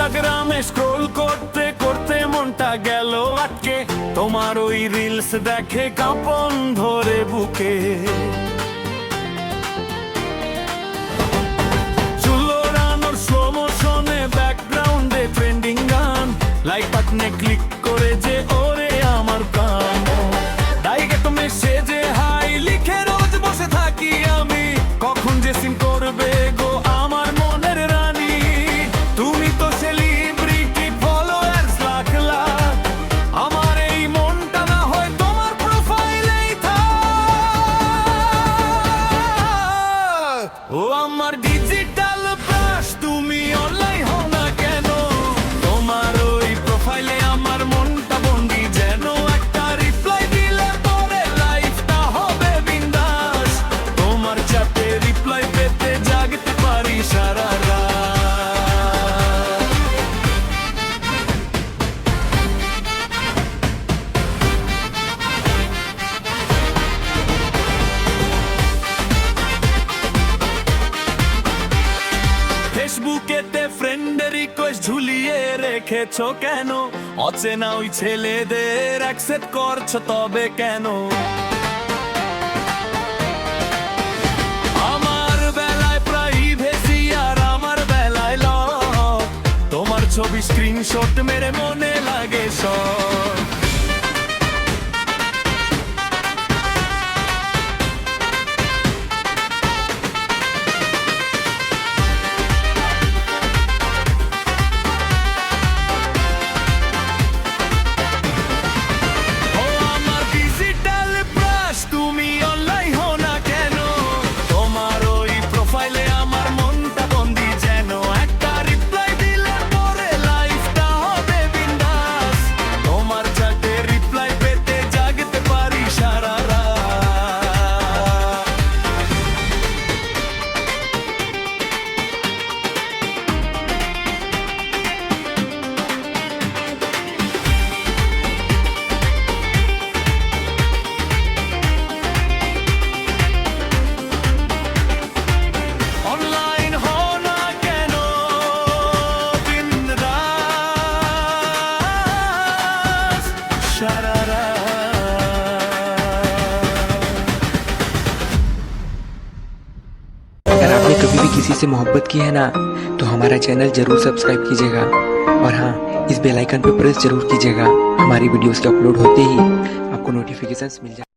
ইনস্টাগ্রামে স্ক্রোল করতে করতে মনটা গেল আটকে, তোমার ওই রিলস দেখে কাঁপন ধরে বুকে। চুলোরানোর স্লো মোশনে ব্যাকগ্রাউন্ডে ট্রেন্ডিং গান, লাইক বাটনে ক্লিক করে যে ওরে আমার কান। ডাইরেক্ট মেসেজে হাই লিখে রোজ বসে থাকি আমি, কখন যে সিন করবে গো আমার মনের রানী। তুমি তো সেলিব্রিটি, ফলোয়ার্স লাখ লাখ, আমার এই মনটা না হয় তোমার প্রোফাইলেই থাক। ও আমার ডিজিটাল ব্রাশ, তুমি অনলাইন হও না কেন? তোমার ওই প্রোফাইলে আমার মনটা বন্দি যেন, একটা রিপ্লাই দিলে পরে লাইফটা হবে বিন্দাস। তোমার চাপে রিপ্লাই পেতে জাগতে পারি সারা রাত। ফেসবুকেতে ফ্রেন্ডের রিকোয়েস্ট ঝুলিয়ে রেখেছো কেন? অচেনা ওই ছেলেদের অ্যাকসেপ্ট করছো তবে কেন? আমার বেলায় প্রাইভেসি আর আমার বেলায় লক, তোমার ছবি স্ক্রিনশট মেরে মনে লাগে সব। अगर आपने कभी भी किसी से मोहब्बत की है ना, तो हमारा चैनल जरूर सब्सक्राइब कीजिएगा और हाँ, इस बेल आइकन पे प्रेस जरूर कीजिएगा। हमारी वीडियोस के अपलोड होते ही आपको नोटिफिकेशंस मिल जाए।